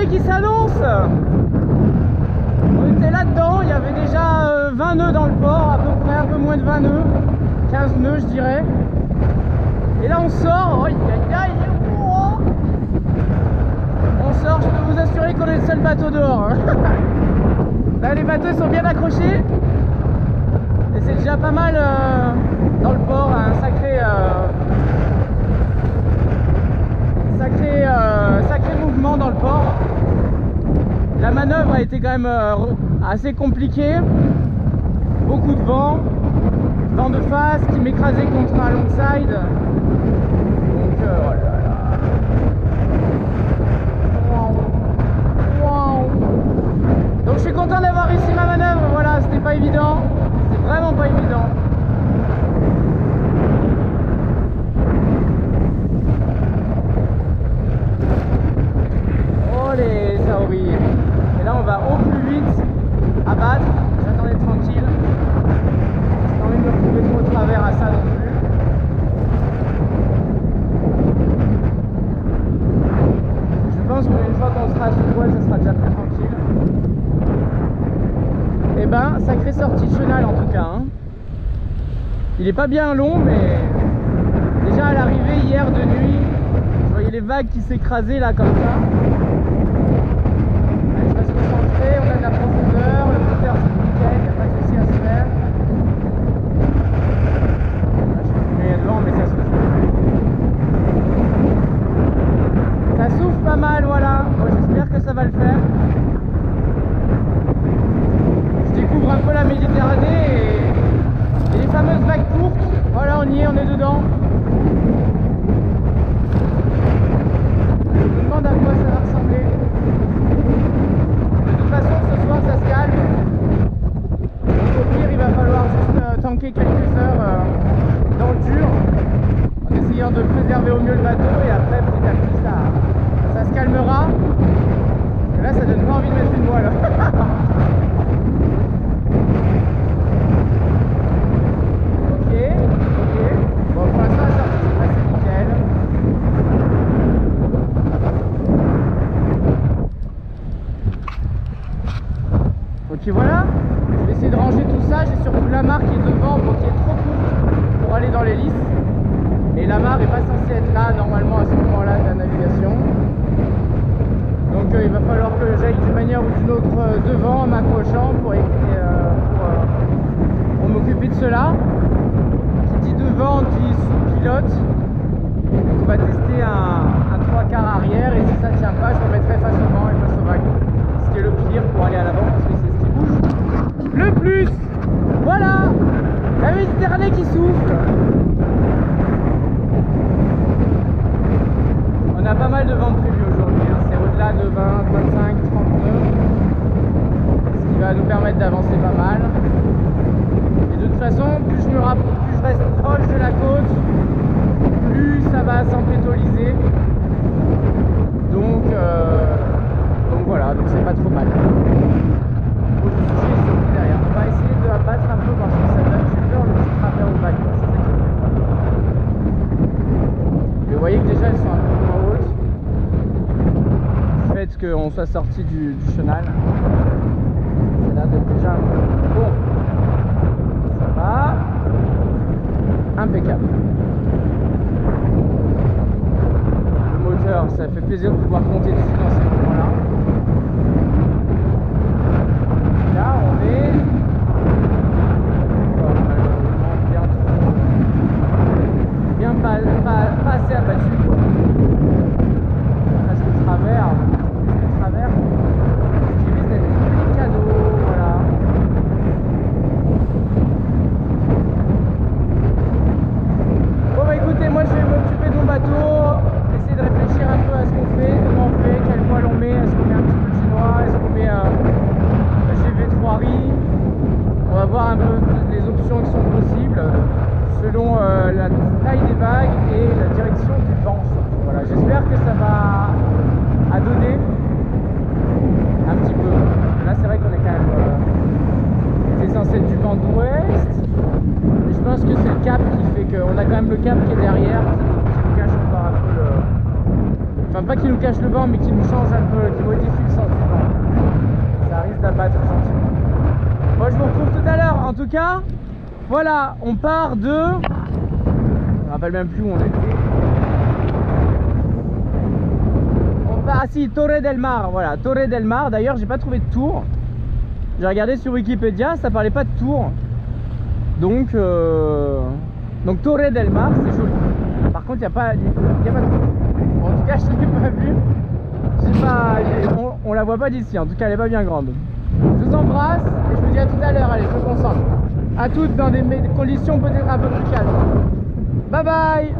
journée qui s'annonce. On était là-dedans, il y avait déjà 20 nœuds dans le port, à peu près, un peu moins de 20 nœuds, 15 nœuds je dirais. Et là on sort, on sort, je peux vous assurer qu'on est le seul bateau dehors. Hein. Là les bateaux sont bien accrochés. Et c'est déjà pas mal dans le port, un sacré mouvement dans le port. La manœuvre a été quand même assez compliquée. Beaucoup de vent de face qui m'écrasait contre un longside. Donc oh là là. Wow. Donc je suis content d'avoir réussi ma manœuvre. Voilà, c'était pas évident. C'est vraiment pas évident. Oh les saouris. Et là on va au plus vite à battre. J'attendais tranquille. J'ai pas envie de me retrouver trop au travers à ça non plus. Je pense qu'une fois qu'on sera sous voile, ça sera déjà très tranquille. Et ben, sacrée sortie de chenal en tout cas. Hein. Il est pas bien long, mais déjà à l'arrivée hier de nuit, je voyais les vagues qui s'écrasaient là comme ça. Allez, je reste concentré, on a de la profondeur, le moteur c'est nickel, il n'y a pas de souci à se faire. Là, je vais filmer devant, mais ça souffle. Ça souffle pas mal, voilà. Bon, j'espère que ça va le faire. Je découvre un peu la Méditerranée et les fameuses vagues courtes. Voilà, on y est, on est dedans. Je me demande à quoi ça va ressembler. De toute façon, ce soir, ça se calme. Donc, au pire, il va falloir juste tanker quelques heures dans le dur, en essayant de préserver au mieux le bateau, et après, petit à petit, ça se calmera. Et là, ça donne pas envie de mettre une voile. Ok. Bon, pour l'instant, la sortie s'est passée nickel. Ok, voilà. Je vais essayer de ranger tout ça. J'ai surtout l'amarre qui est devant, bon, qui est trop courte pour aller dans l'hélice. Et l'amarre n'est pas censée être là normalement à ce moment-là de la navigation. Donc il va falloir que j'aille d'une manière ou d'une autre devant en m'accrochant pour m'occuper de cela. Qui dit devant dit sous-pilote. Donc on va tester un 3/4 arrière, et si ça ne tient pas, je me mettrai face au vent et face aux vagues. Ce qui est le pire pour aller à l'avant, parce que c'est ce qui bouge le plus. Voilà, la Méditerranée qui souffle. On a pas mal de vent prévu aujourd'hui, hein. C'est au-delà de 20, 25, 30 nœuds, ce qui va nous permettre d'avancer pas mal. Et de toute façon, plus je reste proche de la côte, plus ça va s'empétoliser. Donc voilà, donc c'est pas trop mal. Faut que je suis surpris derrière. On va essayer de abattre un peu, parce que ça donne, j'ai peur le petit travers au bac. C'est ça qui me fait peur. Mais vous voyez que déjà elles sont un peu moins hautes. Du fait qu'on soit sorti du chenal. C'est là d'être déjà un peu bon. Ça va. Impeccable. Le moteur, ça fait plaisir de pouvoir compter dessus dans ces moments-là. Là, on est bien pas assez abattu, quoi. Presque travers, qui risque d'être des cadeaux, voilà. Bon bah écoutez, moi je vais m'occuper de mon bateau, essayer de réfléchir un peu à ce qu'on fait, comment on fait, quelle voile on met, est-ce qu'on met un petit peu de chinois, est-ce qu'on met un GV3 riz. On va voir un peu les options qui sont possibles selon la taille des vagues et la direction du vent. Voilà, j'espère que ça va donner un petit peu. Là c'est vrai qu'on est quand même c'est censé être du vent d'ouest, mais je pense que c'est le cap qui fait qu'on a quand même le cap qui est derrière, qui nous cache encore un peu Enfin, pas qui nous cache le vent, mais qui nous change un peu, qui modifie le sens du vent. Ça risque d'abattre gentiment. Bon, je vous retrouve tout à l'heure. En tout cas, voilà, on part de... Je me rappelle même plus où on est. Ah si, Torre del Mar, voilà, Torre del Mar. D'ailleurs, j'ai pas trouvé de tour. J'ai regardé sur Wikipédia, ça parlait pas de tour. Donc Torre del Mar, c'est joli. Par contre, il n'y a pas de tour. En tout cas, je l'ai pas vu. On la voit pas d'ici. En tout cas, elle est pas bien grande. Je vous embrasse et je vous dis à tout à l'heure. Allez, je me concentre. À toutes dans des conditions peut-être un peu plus calmes. Bye bye.